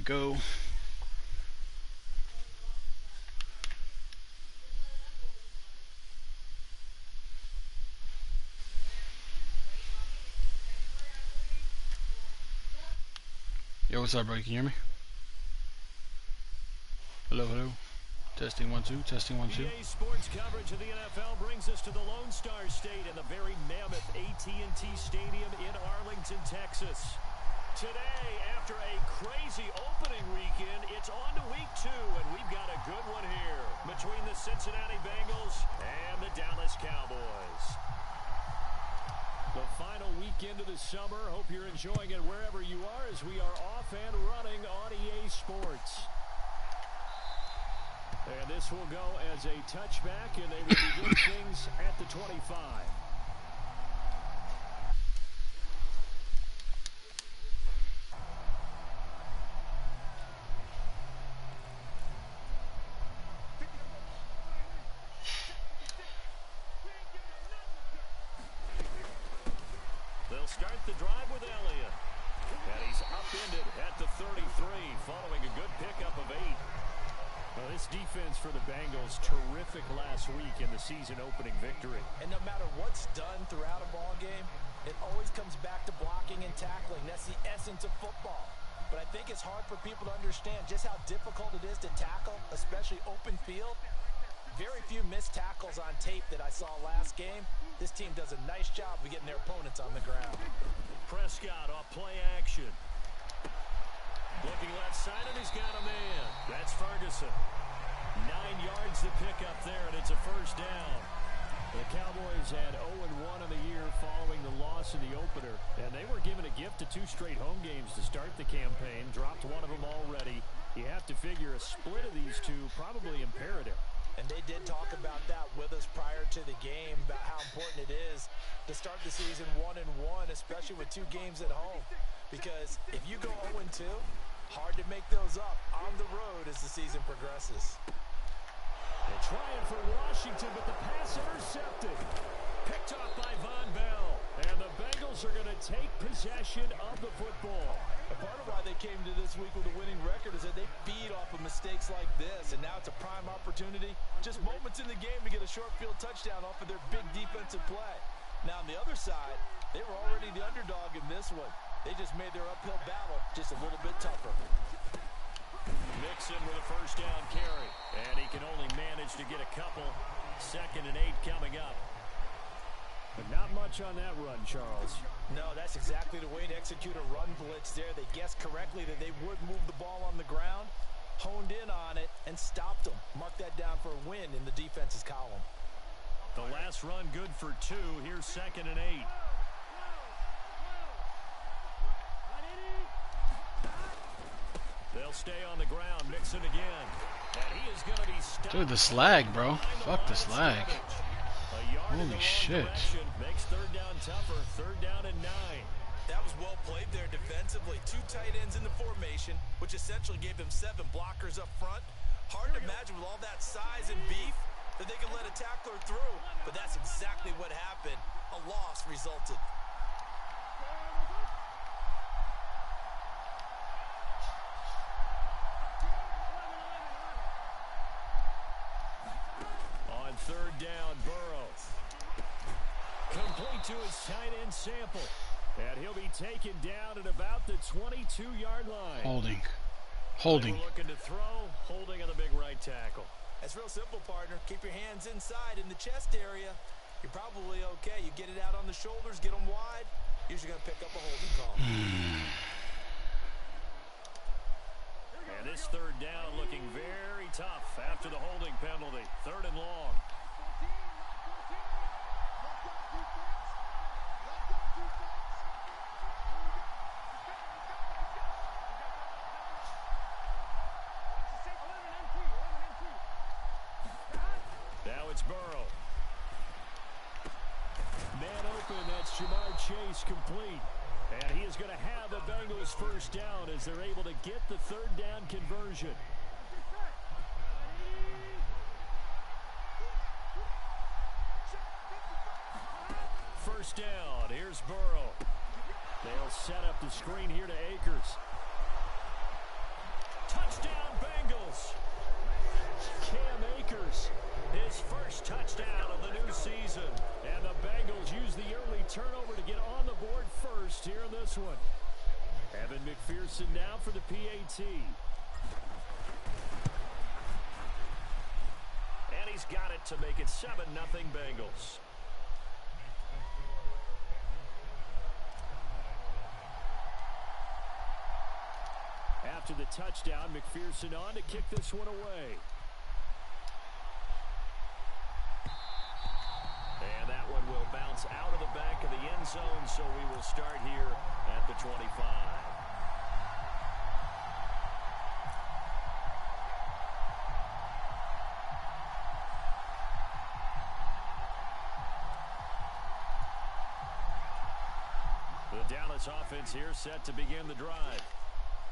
we go. Yo, what's up, bro? You can hear me? Hello, hello. Testing 1 2. Testing 1 2. EA Sports coverage of the NFL brings us to the Lone Star State in the very mammoth AT&T Stadium in Arlington, Texas. Today, after a crazy opening weekend, it's on to week 2, and we've got a good one here between the Cincinnati Bengals and the Dallas Cowboys. The final weekend of the summer. Hope you're enjoying it wherever you are as we are off and running on EA Sports. And this will go as a touchback, and they will begin things at the 25. They'll start the drive with Elliott. And he's upended at the 33 following a good pickup of 8. Well, this defense for the Bengals, terrific last week in the season opening victory. And no matter what's done throughout a ball game, it always comes back to blocking and tackling. That's the essence of football. But I think it's hard for people to understand just how difficult it is to tackle, especially open field. Very few missed tackles on tape that I saw last game. This team does a nice job of getting their opponents on the ground. Prescott off play action. Looking left side, and he's got a man. That's Ferguson. 9 yards to pick up there, and it's a first down. The Cowboys had 0-1 in the year following the loss in the opener, and they were given a gift of 2 straight home games to start the campaign. Dropped one of them already. You have to figure a split of these two probably imperative. And they did talk about that with us prior to the game, about how important it is to start the season 1-1, especially with 2 games at home. Because if you go 0-2, hard to make those up on the road as the season progresses. They're trying for Washington, but the pass intercepted. Picked off by Von Bell. And the Bengals are going to take possession of the football. And part of why they came to this week with a winning record is that they feed off of mistakes like this. And now it's a prime opportunity, just moments in the game, to get a short field touchdown off of their big defensive play. Now on the other side, they were already the underdog in this one. They just made their uphill battle just a little bit tougher. Mixon with a first down carry. And he can only manage to get a couple. 2nd and 8 coming up. But not much on that run, Charles. No, that's exactly the way to execute a run blitz there. They guessed correctly that they would move the ball on the ground, honed in on it, and stopped them. Mark that down for a win in the defense's column. The last run good for 2. Here's 2nd and 8. They'll stay on the ground. Mixon again. And he is going to be stopped. Dude, this lag, bro. Fuck this lag. Holy shit. Makes 3rd down tougher. 3rd down and 9. That was well played there defensively. 2 tight ends in the formation, which essentially gave them 7 blockers up front. Hard to imagine with all that size and beef that they can let a tackler through. But that's exactly what happened. A loss resulted. On 3rd down, Burrow. Complete to his tight end Sample. And he'll be taken down at about the 22-yard line. Holding. Looking to throw, holding on the big right tackle. That's real simple, partner. Keep your hands inside in the chest area. You're probably okay. You get it out on the shoulders, get them wide. Usually going to pick up a holding call. And this 3rd down looking very tough after the holding penalty. 3rd and long. Now it's Burrow. Man open, that's Jamar Chase complete. And he is going to have the Bengals first down as they're able to get the 3rd down conversion. First down, here's Burrow. They'll set up the screen here to Akers. Touchdown, Bengals. Cam Akers, his first touchdown of the new season. And the Bengals use the early turnover to get on the board first here in this one. Evan McPherson now for the PAT. And he's got it to make it 7-0 Bengals. After the touchdown, McPherson on to kick this one away. And that one will bounce out of the back of the end zone, so we will start here at the 25. The Dallas offense here set to begin the drive.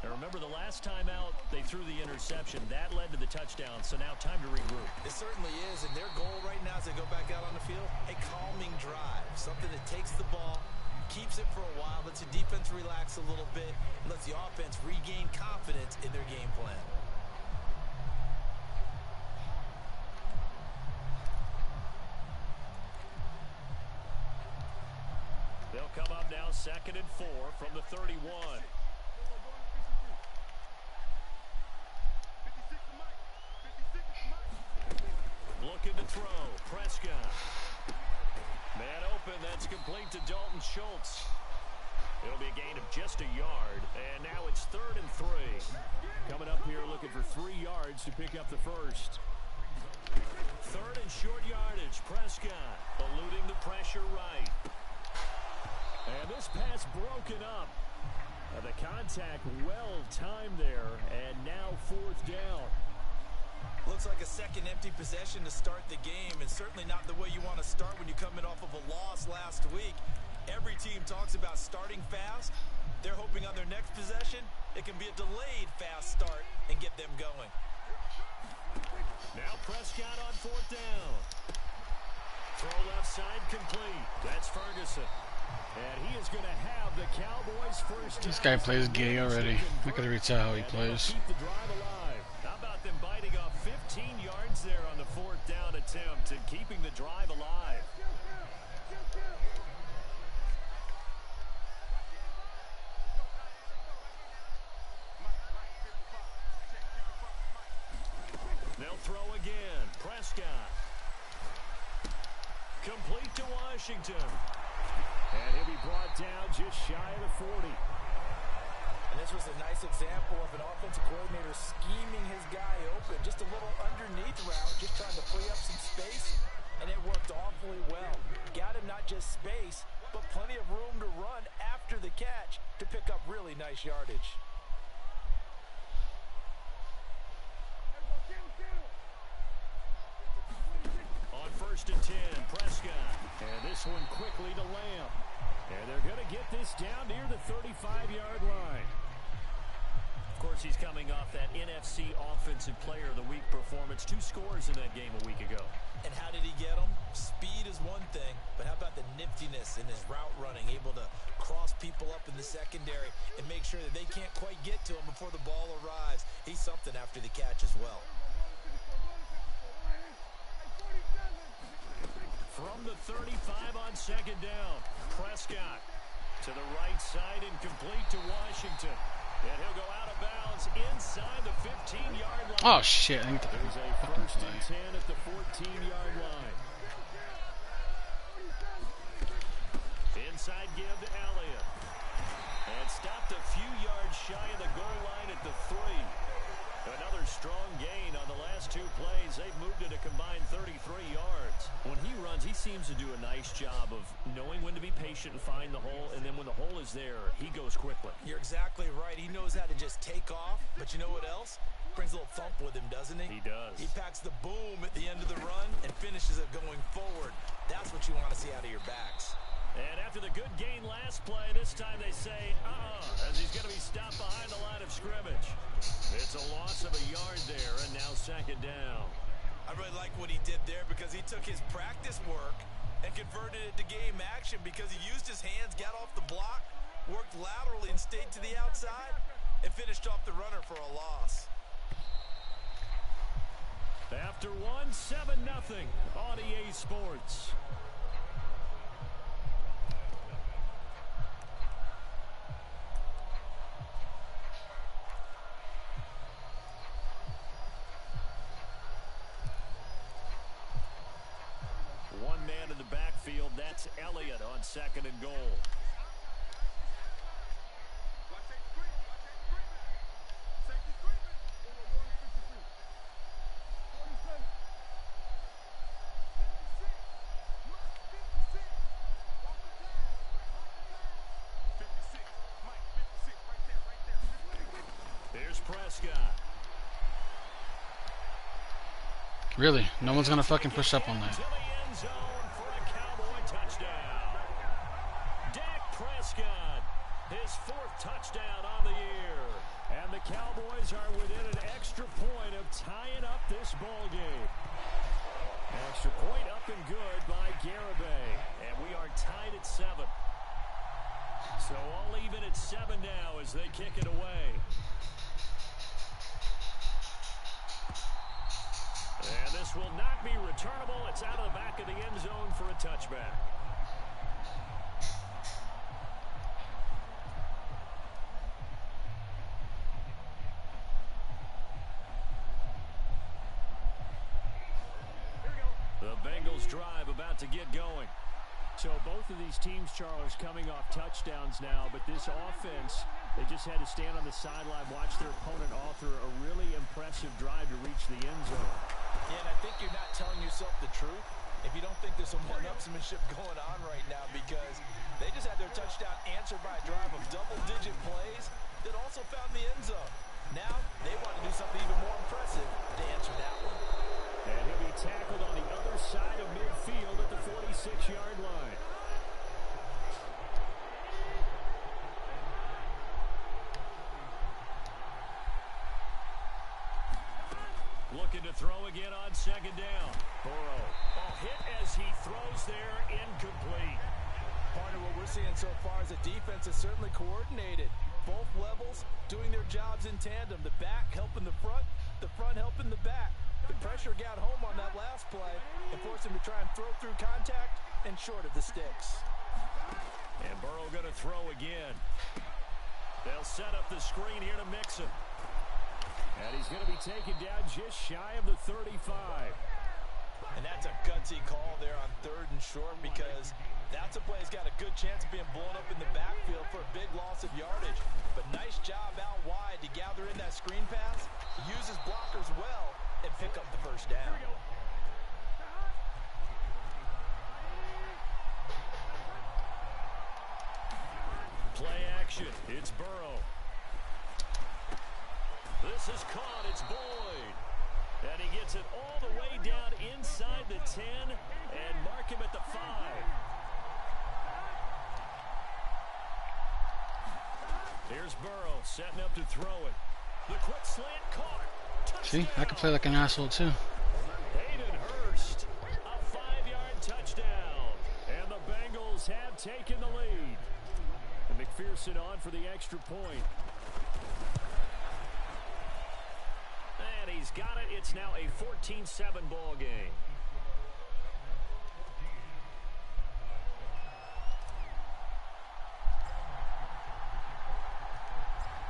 Now remember, the last time out, they threw the interception. That led to the touchdown, so now time to regroup. It certainly is, and their goal right now as they go back out on the field, a calming drive. Something that takes the ball, keeps it for a while, lets the defense relax a little bit, and lets the offense regain confidence in their game plan. They'll come up now 2nd and 4 from the 31. Looking to throw. Prescott. Man open. That's complete to Dalton Schultz. It'll be a gain of just a yard. And now it's 3rd and 3. Coming up here looking for 3 yards to pick up the first. 3rd and short yardage. Prescott eluding the pressure right. And this pass broken up. The contact well timed there. And now 4th down. Looks like a second empty possession to start the game, and certainly not the way you want to start when you're coming off of a loss last week. Every team talks about starting fast. They're hoping on their next possession, it can be a delayed fast start and get them going. Now Prescott on 4th down. Throw left side complete. That's Ferguson. And he is going to have the Cowboys first. This guy plays gay already. I can already tell how he plays. Keep the drive alive. How about them biting off 15 yards there on the 4th down attempt and keeping the drive alive? They'll throw again. Prescott. Complete to Washington. And he'll be brought down just shy of the 40. And this was a nice example of an offensive coordinator scheming his guy open. Just a little underneath route, just trying to free up some space, and it worked awfully well. Got him not just space, but plenty of room to run after the catch to pick up really nice yardage. On 1st and 10, Prescott. And this one quickly to Lamb. And they're going to get this down near the 35-yard line. Of course, he's coming off that NFC Offensive Player of the Week performance. 2 scores in that game a week ago. And how did he get them? Speed is one thing, but how about the niftiness in his route running, able to cross people up in the secondary and make sure that they can't quite get to him before the ball arrives. He's something after the catch as well. From the 35 on 2nd down, Prescott to the right side and complete to Washington. And he'll go out of bounds inside the 15-yard line. Oh shit! I need to There's a 1st and 10 at the 14-yard line. Inside give to Elliott. And stopped a few yards shy of the goal line at the 3. Another strong gain on the last 2 plays. They've moved it a combined 33 yards. When he runs, he seems to do a nice job of knowing when to be patient and find the hole, and then when the hole is there, he goes quickly. You're exactly right. He knows how to just take off, but you know what else? Brings a little thump with him, doesn't he? He does. He packs the boom at the end of the run and finishes it going forward. That's what you want to see out of your backs. And after the good gain last play, this time they say, as he's going to be stopped behind the line of scrimmage. It's a loss of a yard there, and now 2nd down. I really like what he did there because he took his practice work and converted it to game action because he used his hands, got off the block, worked laterally and stayed to the outside, and finished off the runner for a loss. After one, 7-0 on EA Sports. One man in the backfield, that's Elliott on 2nd and goal. Here's Prescott. Really? No one's gonna fucking push up on that. To the end zone for a Cowboy touchdown. Dak Prescott, his 4th touchdown on the year. And the Cowboys are within an extra point of tying up this ball game. Extra point up and good by Garibay. And we are tied at 7. So all even at 7 now as they kick it away. And this will not be returnable. It's out of the back of the end zone for a touchback. The Bengals drive about to get going. So both of these teams, Charles, coming off touchdowns now, but this offense, they just had to stand on the sideline, watch their opponent author a really impressive drive to reach the end zone. Yeah, and I think you're not telling yourself the truth if you don't think there's some one-upsmanship going on right now, because they just had their touchdown answered by a drive of double-digit plays that also found the end zone. Now they want to do something even more impressive to answer that one. And he'll be tackled on the other side of midfield at the 46-yard line. Looking to throw again on 2nd down. Burrow. Hit as he throws there, incomplete. Part of what we're seeing so far is the defense is certainly coordinated. Both levels doing their jobs in tandem. The back helping the front helping the back. The pressure got home on that last play and forced him to try and throw through contact and short of the sticks. And Burrow going to throw again. They'll set up the screen here to mix him. And he's going to be taken down just shy of the 35. And that's a gutsy call there on 3rd and short, because that's a play that's got a good chance of being blown up in the backfield for a big loss of yardage. But nice job out wide to gather in that screen pass, use his blockers well, and pick up the 1st down. Play action. It's Burrow. This is caught. It's Boyd. And he gets it all the way down inside the 10 and mark him at the 5. Here's Burrow setting up to throw it. The quick slant caught. See, I could play like an asshole too. Hayden Hurst, a 5-yard touchdown. And the Bengals have taken the lead. And McPherson on for the extra point. And he's got it. It's now a 14-7 ball game.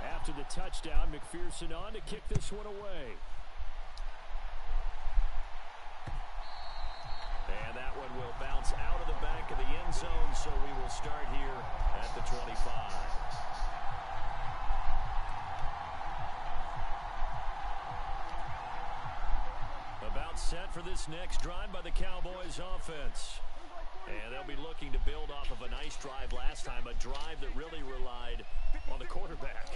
After the touchdown, McPherson on to kick this one away. And that one will bounce out of the back of the end zone, so we will start here at the 25. About set for this next drive by the Cowboys offense. And they'll be looking to build off of a nice drive last time, a drive that really relied on the quarterback.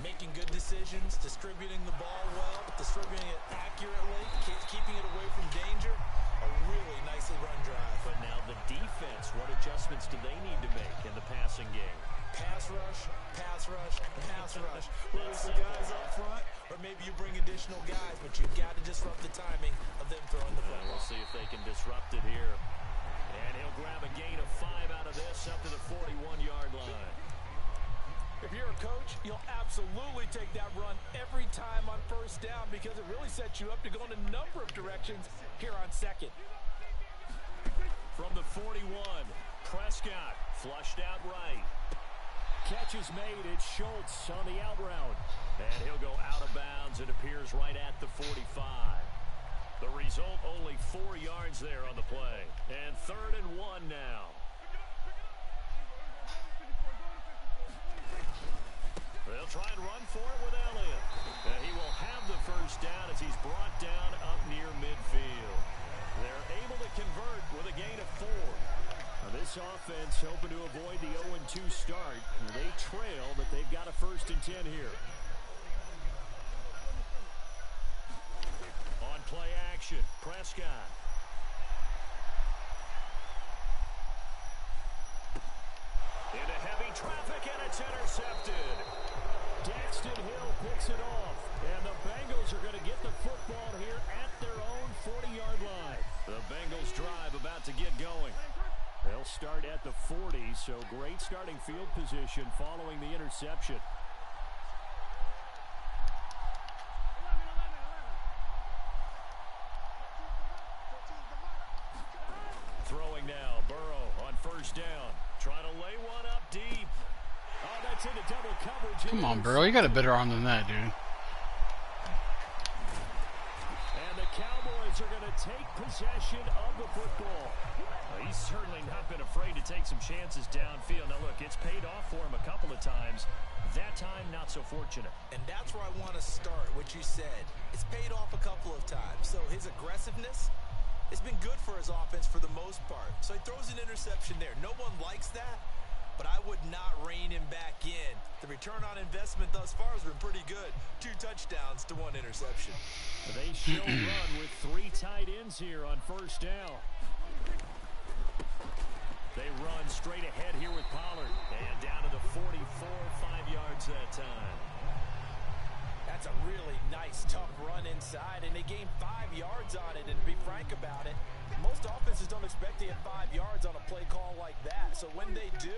Making good decisions, distributing the ball well, distributing it accurately, keeping it away from danger. A really nicely run drive. But now the defense, what adjustments do they need to make in the passing game? Pass rush, pass rush, pass rush. Whether it's the guys up front, or maybe you bring additional guys, but you've got to disrupt the timing of them throwing the football. We'll see if they can disrupt it here. And he'll grab a gain of 5 out of this up to the 41-yard line. coach, you'll absolutely take that run every time on first down because it really sets you up to go in a number of directions here on second. From the 41, Prescott flushed out right. Catch is made. It's Schultz on the out route. And he'll go out of bounds. It appears right at the 45. The result, only 4 yards there on the play. And 3rd and 1 now. They'll try and run for it with Elliott. And he will have the first down as he's brought down up near midfield. They're able to convert with a gain of 4. Now this offense hoping to avoid the 0-2 start. They trail, but they've got a 1st and 10 here. On play action, Prescott. Into heavy traffic, and it's intercepted. Daxton Hill picks it off. And the Bengals are going to get the football here at their own 40-yard line. The Bengals drive about to get going. They'll start at the 40, so great starting field position following the interception. Throwing now, Burrow on first down. Trying to lay one up deep. Oh, that's into double coverage. Come on, Burrow. You got a better arm than that, dude. And the Cowboys are going to take possession of the football. He's certainly not been afraid to take some chances downfield. Now, look, it's paid off for him a couple of times. That time, not so fortunate. And that's where I want to start, what you said. It's paid off a couple of times. So his aggressiveness has been good for his offense for the most part. So he throws an interception there. No one likes that, but I would not rein him back in. The return on investment thus far has been pretty good. 2 touchdowns to 1 interception. They still run with 3 tight ends here on first down. They run straight ahead here with Pollard. And down to the 44, 5 yards that time. That's a really nice, tough run inside, and they gained 5 yards on it. And to be frank about it, most offenses don't expect to get 5 yards on a play call like that. So when they do,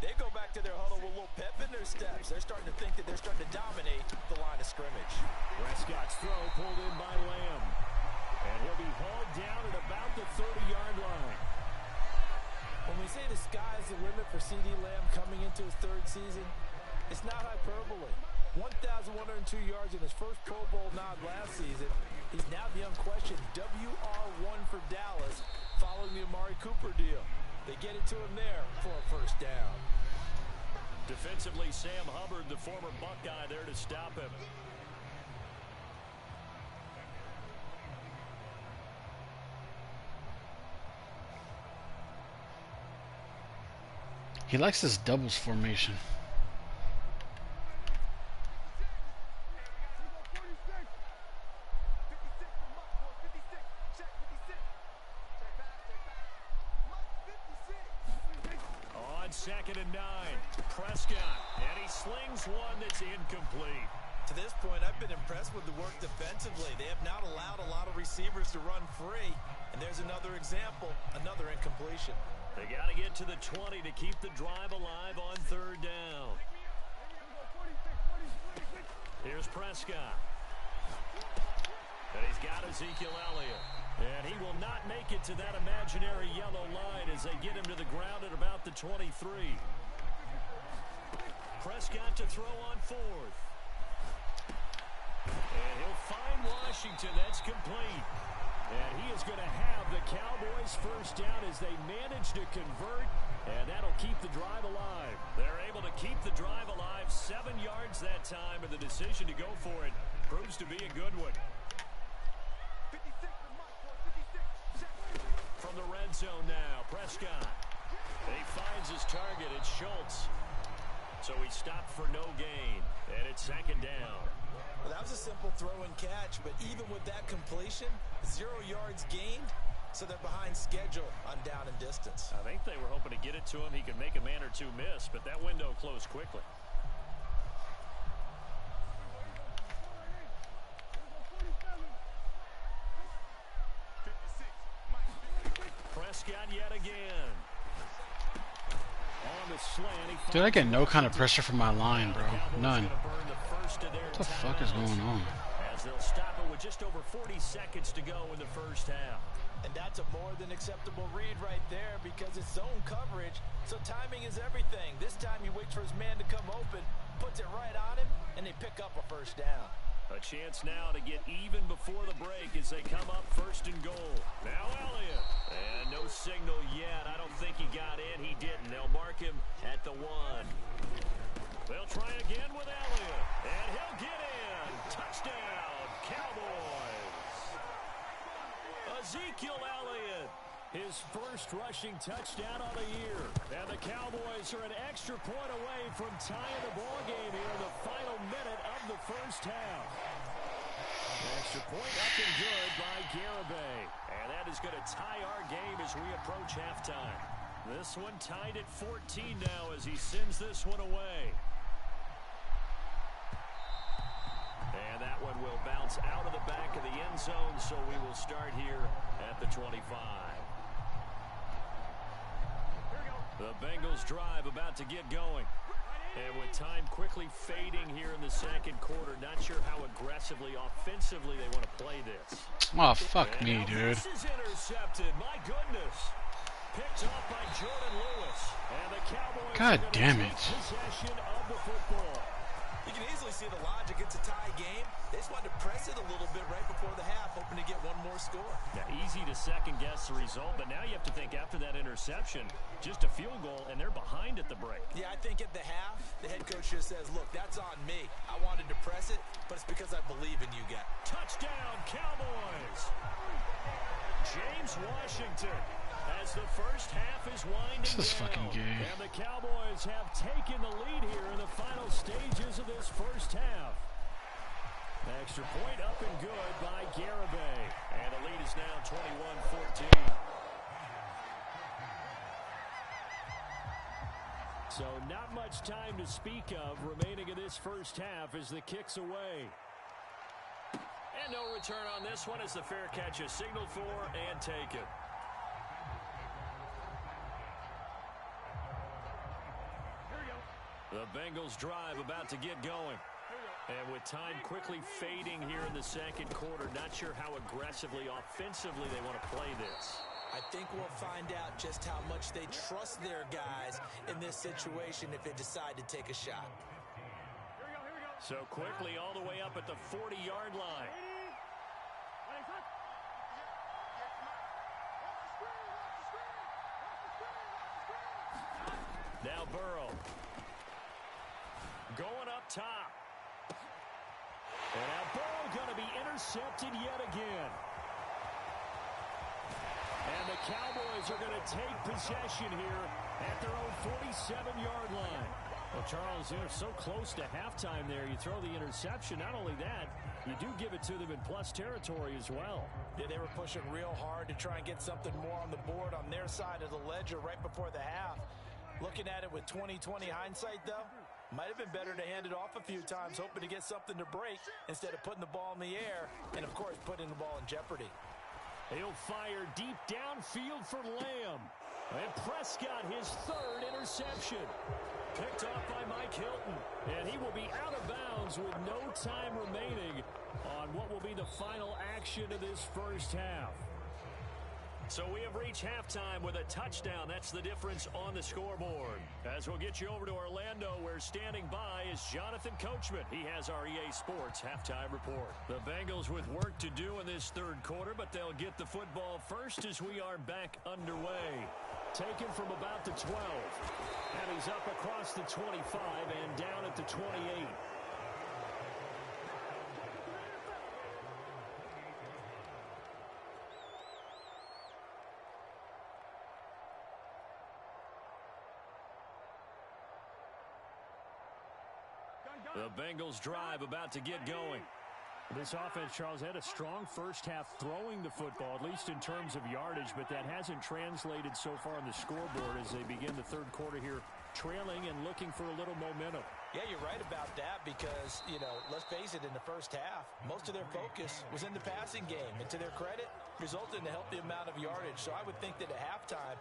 they go back to their huddle with a little pep in their steps. They're starting to think that they're starting to dominate the line of scrimmage. Prescott's throw pulled in by Lamb. And he'll be hauled down at about the 30-yard line. When we say the sky's the limit for C.D. Lamb coming into his 3rd season, it's not hyperbole. 1,102 yards in his first Pro Bowl nod last season. He's now the unquestioned WR1 for Dallas following the Amari Cooper deal. They get it to him there for a first down. Defensively, Sam Hubbard, the former Buckeye, there to stop him. He likes this doubles formation. On 2nd and 9, Prescott, and he slings one that's incomplete. To this point, I've been impressed with the work defensively. They have not allowed a lot of receivers to run free. And there's another example, another incompletion. They got to get to the 20 to keep the drive alive on 3rd down. Here's Prescott. And he's got Ezekiel Elliott. And he will not make it to that imaginary yellow line as they get him to the ground at about the 23. Prescott to throw on 4th. And he'll find Washington. That's complete. And he is going to have the Cowboys first down as they manage to convert, and that'll keep the drive alive. They're able to keep the drive alive, 7 yards that time, and the decision to go for it proves to be a good one. From the red zone now, Prescott. He finds his target. It's Schultz. So he stopped for no gain, and it's 2nd down. Well, that was a simple throw and catch, but even with that completion, 0 yards gained, so they're behind schedule on down and distance. I think they were hoping to get it to him. He could make a man or two miss, but that window closed quickly. Prescott yet again. On Dude, I get no kind of pressure from my line, bro. None. What the fuck is going on? As they'll stop it with just over 40 seconds to go in the first half. And that's a more than acceptable read right there because it's zone coverage, so timing is everything. This time he waits for his man to come open, puts it right on him, and they pick up a first down. A chance now to get even before the break as they come up first and goal. Now Elliott. And no signal yet. I don't think he got in. He didn't. They'll mark him at the 1. They'll try again with Elliott. And he'll get in. Touchdown, Cowboys. Ezekiel Elliott. His first rushing touchdown of the year. And the Cowboys are an extra point away from tying the ball game here in the final minute of the first half. Extra point up and good by Garibay. And that is going to tie our game as we approach halftime. This one tied at 14 now as he sends this one away. And that one will bounce out of the back of the end zone, so we will start here at the 25. The Bengals drive about to get going. And with time quickly fading here in the second quarter, not sure how aggressively, offensively they want to play this. Oh, fuck me, dude. This is intercepted. My goodness. Picked off by Jordan Lewis. And the Cowboys God damn it. possession of the football. You can easily see the logic. It's a tie game. They just wanted to press it a little bit right before the half, hoping to get one more score. Now, easy to second-guess the result, but now you have to think after that interception, just a field goal, and they're behind at the break. Yeah, I think at the half, the head coach just says, look, that's on me. I wanted to press it, but it's because I believe in you guys. Touchdown, Cowboys! James Washington. As the first half is winding This is fucking gay. And the Cowboys have taken the lead here in the final stages of this first half. Extra point up and good by Garibay. And the lead is now 21-14. So not much time to speak of remaining in this first half as the kick's away. And no return on this one as the fair catch is signaled for and taken. The Bengals drive about to get going. And with time quickly fading here in the second quarter, not sure how aggressively, offensively they want to play this. I think we'll find out just how much they trust their guys in this situation if they decide to take a shot. So quickly all the way up at the 40-yard line. Now Burrow. Going up top. And now Burrow going to be intercepted yet again. And the Cowboys are going to take possession here at their own 47-yard line. Well, Charles, you're so close to halftime there. You throw the interception. Not only that, you do give it to them in plus territory as well. Yeah, they were pushing real hard to try and get something more on the board on their side of the ledger right before the half. Looking at it with 20/20 hindsight, though, might have been better to hand it off a few times, hoping to get something to break instead of putting the ball in the air and, of course, putting the ball in jeopardy. He'll fire deep downfield for Lamb. And Prescott, his third interception. Picked off by Mike Hilton. And he will be out of bounds with no time remaining on what will be the final action of this first half. So we have reached halftime with a touchdown. That's the difference on the scoreboard. As we'll get you over to Orlando, where standing by is Jonathan Coachman. He has our EA Sports halftime report. The Bengals with work to do in this third quarter, but they'll get the football first as we are back underway. Taken from about the 12. And he's up across the 25 and down at the 28. The Bengals drive about to get going. This offense, Charles, had a strong first half throwing the football, at least in terms of yardage, but that hasn't translated so far on the scoreboard as they begin the third quarter here, trailing and looking for a little momentum. Yeah, you're right about that because, let's face it, in the first half, most of their focus was in the passing game. And to their credit, resulted in a healthy amount of yardage. So I would think that at halftime,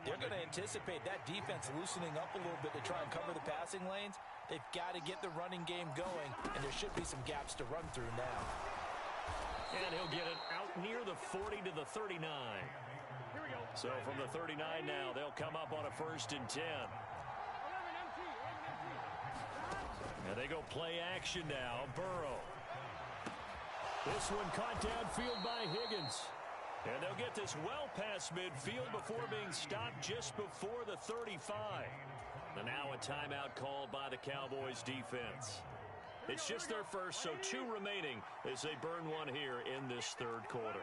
They're going to anticipate that defense loosening up a little bit to try and cover the passing lanes. They've got to get the running game going, and there should be some gaps to run through now. And he'll get it out near the 40 to the 39. Here we go. So from the 39 now, they'll come up on a 1st and 10. And they go play action now. Burrow. This one caught downfield by Higgins. And they'll get this well past midfield before being stopped just before the 35. And now a timeout called by the Cowboys defense. It's just their first, so 2 remaining as they burn one here in this 3rd quarter.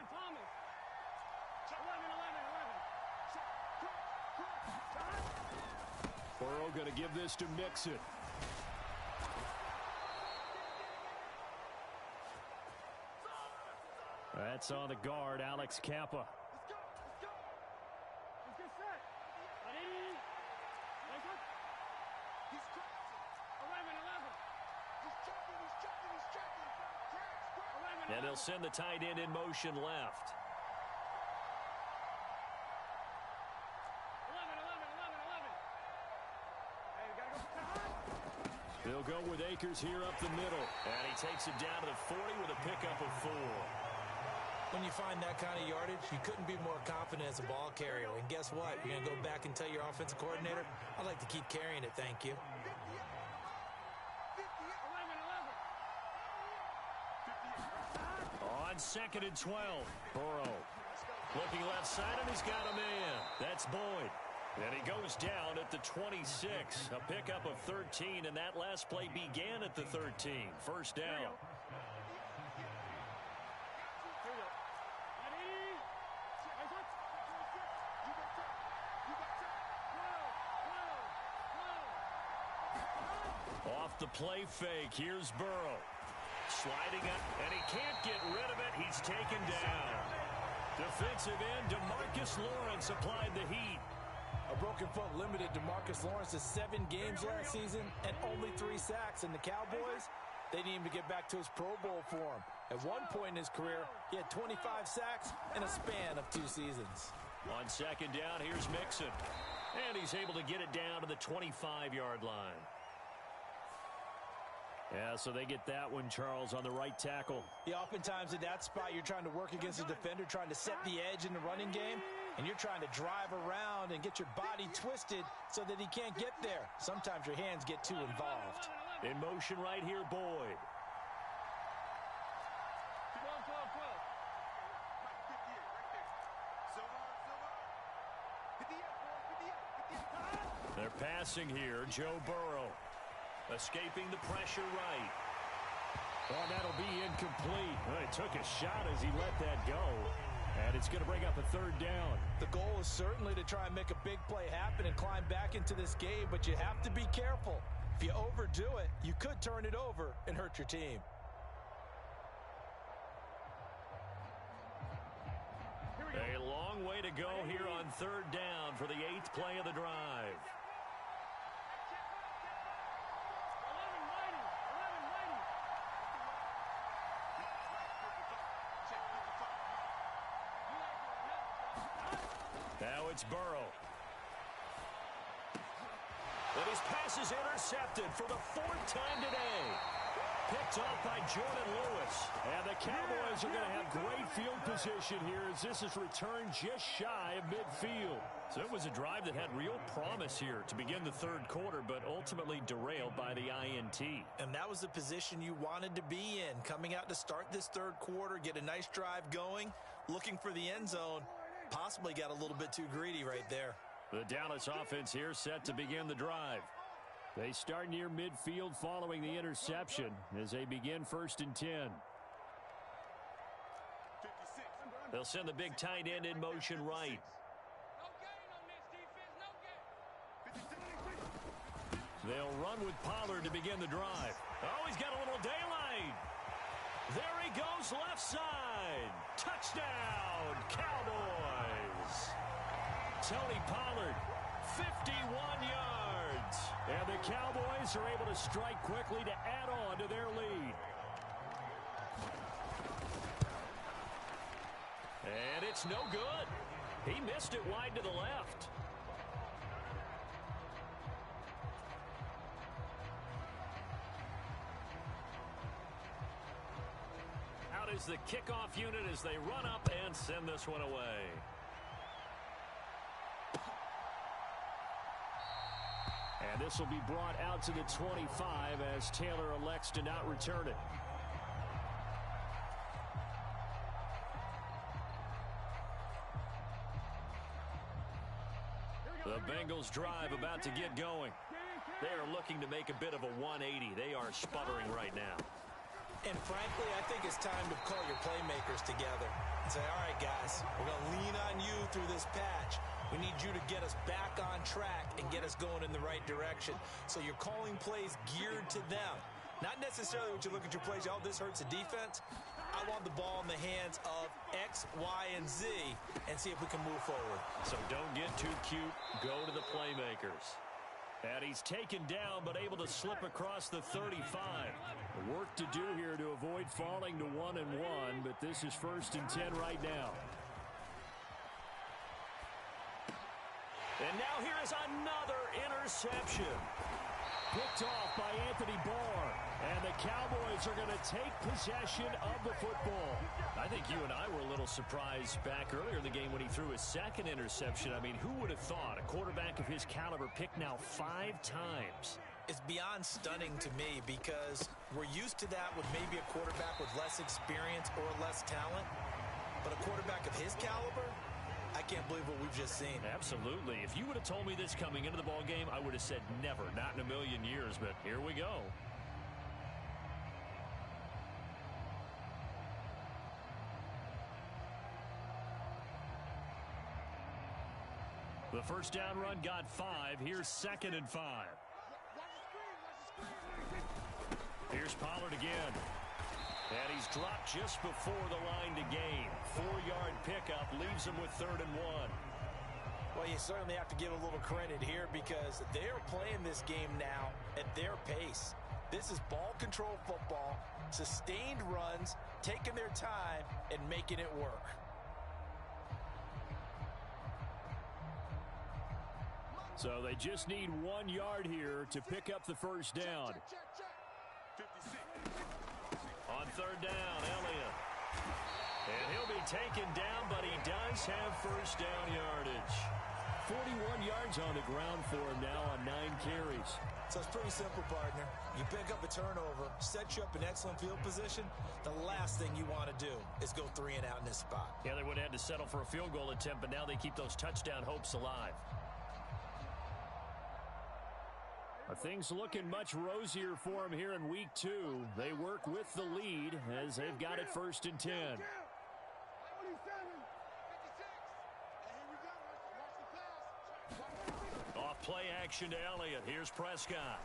Burrow going to give this to Mixon. That's on the guard, Alex Kappa. And they'll send the tight end in motion left. They'll go with Akers here up the middle. And he takes it down to the 40 with a pickup of 4. When you find that kind of yardage, you couldn't be more confident as a ball carrier. And guess what? You're going to go back and tell your offensive coordinator, I'd like to keep carrying it, thank you. On 2nd and 12, Burrow. Looking left side, and he's got a man. That's Boyd. And he goes down at the 26. A pickup of 13, and that last play began at the 13. 1st down. Off the play fake, here's Burrow. Sliding up, and he can't get rid of it. He's taken down. Defensive end, DeMarcus Lawrence applied the heat. A broken foot limited DeMarcus Lawrence to 7 games last season and only 3 sacks. And the Cowboys, they need him to get back to his Pro Bowl form. At one point in his career, he had 25 sacks in a span of 2 seasons. On 2nd down, here's Mixon. And he's able to get it down to the 25-yard line. Yeah, so they get that one, Charles, on the right tackle. Yeah, oftentimes in that spot, you're trying to work against a defender, trying to set the edge in the running game, and you're trying to drive around and get your body twisted so that he can't get there. Sometimes your hands get too involved. In motion right here, Boyd. They're passing here, Joe Burrow. Escaping the pressure right. Oh, that'll be incomplete. Well, he took a shot as he let that go. And it's going to bring up a 3rd down. The goal is certainly to try and make a big play happen and climb back into this game, but you have to be careful. If you overdo it, you could turn it over and hurt your team. A long way to go here on 3rd down for the 8th play of the drive. Now it's Burrow. And his pass is intercepted for the 4th time today. Picked off by Jordan Lewis. And the Cowboys are going to have great field position here as this is returned just shy of midfield. So it was a drive that had real promise here to begin the 3rd quarter, but ultimately derailed by the INT. And that was the position you wanted to be in. Coming out to start this 3rd quarter, get a nice drive going, looking for the end zone. Possibly got a little bit too greedy right there. The Dallas offense here set to begin the drive. They start near midfield following the interception as they begin 1st and 10. They'll send the big tight end in motion right. They'll run with Pollard to begin the drive. Oh, he's got a little daylight. There he goes left side. Touchdown, Cowboys. Tony Pollard, 51 yards. And the Cowboys are able to strike quickly to add on to their lead. And it's no good. He missed it wide to the left. is the kickoff unit as they run up and send this one away. And this will be brought out to the 25 as Taylor elects to not return it. The Bengals drive about to get going. They are looking to make a bit of a 180. They are sputtering right now. And frankly, I think it's time to call your playmakers together and say, all right, guys, we're going to lean on you through this patch. We need you to get us back on track and get us going in the right direction. So you're calling plays geared to them. Not necessarily what you look at your plays, oh, this hurts the defense. I want the ball in the hands of X, Y, and Z and see if we can move forward. So don't get too cute. Go to the playmakers. And he's taken down, but able to slip across the 35. Work to do here to avoid falling to 1-1, but this is 1st and 10 right now. And now here is another interception. Picked off by Anthony Barr. And the Cowboys are going to take possession of the football. I think you and I were a little surprised back earlier in the game when he threw his second interception. I mean, who would have thought a quarterback of his caliber picked now 5 times? It's beyond stunning to me because we're used to that with maybe a quarterback with less experience or less talent. But a quarterback of his caliber, I can't believe what we've just seen. Absolutely. If you would have told me this coming into the ball game, I would have said never, not in a million years. But here we go. The first down run got 5. Here's 2nd and 5. Here's Pollard again. And he's dropped just before the line to gain. 4-yard pickup leaves him with 3rd and 1. Well, you certainly have to give a little credit here because they're playing this game now at their pace. This is ball control football, sustained runs, taking their time and making it work. So they just need 1 yard here to pick up the first down. On 3rd down, Elliott. And he'll be taken down, but he does have first down yardage. 41 yards on the ground for him now on 9 carries. So it's pretty simple, partner. You pick up a turnover, set you up in excellent field position. The last thing you want to do is go 3 and out in this spot. Yeah, they would have had to settle for a field goal attempt, but now they keep those touchdown hopes alive. Things looking much rosier for them here in week 2. They work with the lead as they've got it 1st and 10. Off play action to Elliott. Here's Prescott.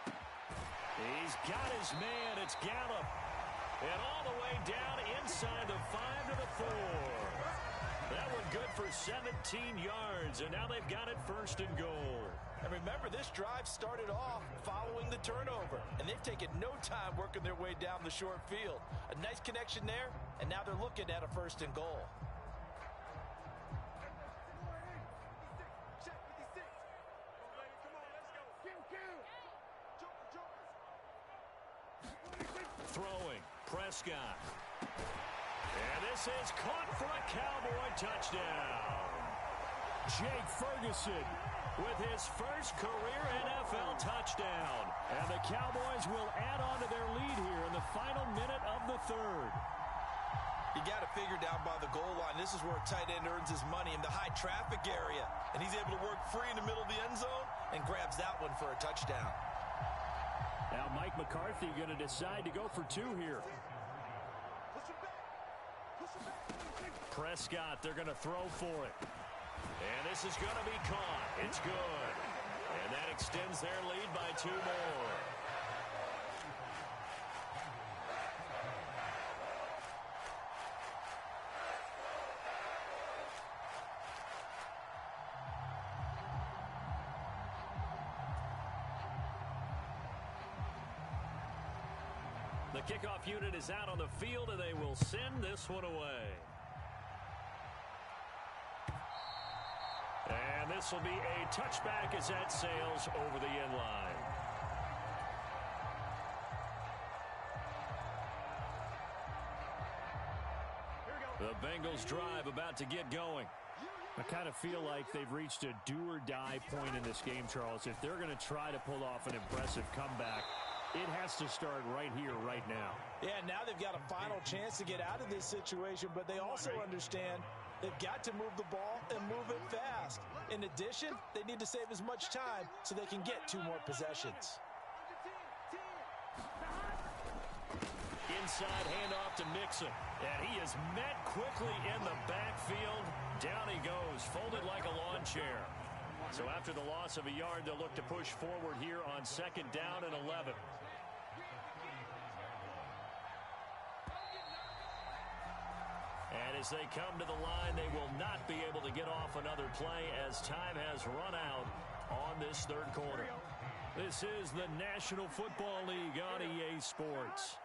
He's got his man. It's Gallup. And all the way down inside the 5 to the 4. That one good for 17 yards, and now they've got it 1st and goal. And remember, this drive started off following the turnover, and they've taken no time working their way down the short field. A nice connection there, and now they're looking at a 1st and goal. Throwing, Prescott. And this is caught for a Cowboy touchdown. Jake Ferguson with his first career NFL touchdown. And the Cowboys will add on to their lead here in the final minute of the 3rd. You got to figure down by the goal line. This is where a tight end earns his money in the high traffic area. And he's able to work free in the middle of the end zone and grabs that one for a touchdown. Now Mike McCarthy going to decide to go for 2 here. Prescott, they're going to throw for it. And this is going to be caught. It's good. And that extends their lead by 2 more. The kickoff unit is out on the field, and they will send this one away. And this will be a touchback as that sails over the end line. The Bengals drive about to get going. I kind of feel like they've reached a do-or-die point in this game, Charles. If they're going to try to pull off an impressive comeback, it has to start right here, right now. Yeah, now they've got a final chance to get out of this situation, but they also understand they've got to move the ball and move it fast. In addition, they need to save as much time so they can get 2 more possessions. Inside handoff to Mixon. And he is met quickly in the backfield. Down he goes, folded like a lawn chair. So after the loss of a yard, they'll look to push forward here on 2nd down and 11. And as they come to the line, they will not be able to get off another play as time has run out on this 3rd quarter. This is the National Football League on EA Sports.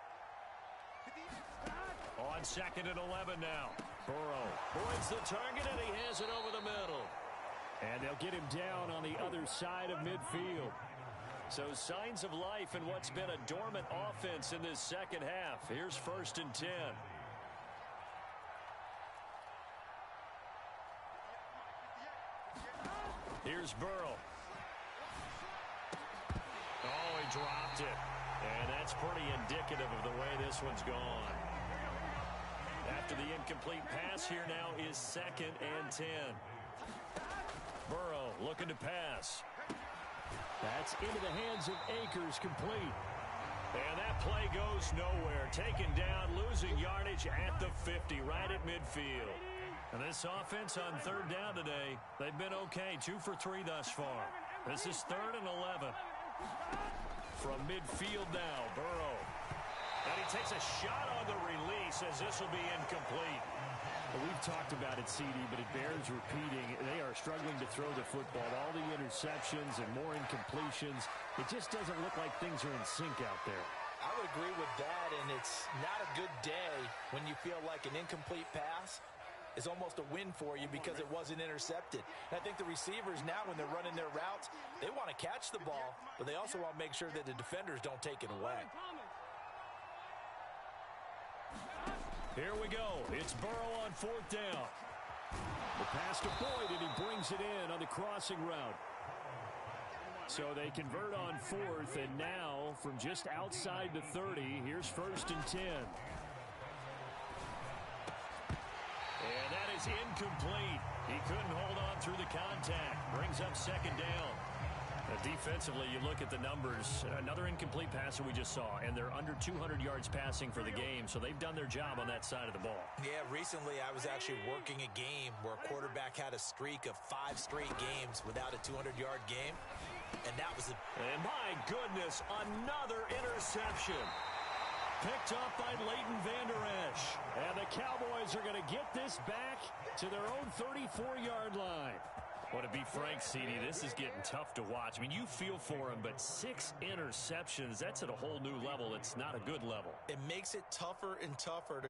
On 2nd and 11 now. Burrow points the target, and he has it over the middle. And they'll get him down on the other side of midfield. So signs of life in what's been a dormant offense in this 2nd half. Here's 1st and 10. Here's Burrow. Oh, he dropped it. And that's pretty indicative of the way this one's gone. After the incomplete pass, here now is 2nd and 10. Burrow looking to pass. That's into the hands of Akers, complete. And that play goes nowhere. Taken down, losing yardage at the 50, right at midfield. And this offense on 3rd down today, they've been okay. 2 for 3 thus far. This is 3rd and 11. From midfield now, Burrow. And he takes a shot on the release as this will be incomplete. Well, we've talked about it, CD, but it bears repeating. They are struggling to throw the football. All the interceptions and more incompletions. It just doesn't look like things are in sync out there. I would agree with that, and it's not a good day when you feel like an incomplete pass is almost a win for you because it wasn't intercepted. And I think the receivers now, when they're running their routes, they want to catch the ball, but they also want to make sure that the defenders don't take it away. Here we go. It's Burrow on 4th down. The pass to Boyd, and he brings it in on the crossing route. So they convert on 4th, and now from just outside the 30, here's 1st and 10. And that is incomplete. He couldn't hold on through the contact. Brings up 2nd down. Defensively, you look at the numbers. Another incomplete passer we just saw, and they're under 200 yards passing for the game, so they've done their job on that side of the ball. Yeah, recently I was actually working a game where a quarterback had a streak of 5 straight games without a 200-yard game, and that was it. And my goodness, another interception. Picked up by Leighton Vander Esch. And the Cowboys are going to get this back to their own 34-yard line. Well, to be frank, CD, this is getting tough to watch. I mean, you feel for him, but 6 interceptions, that's at a whole new level. It's not a good level. It makes it tougher and tougher to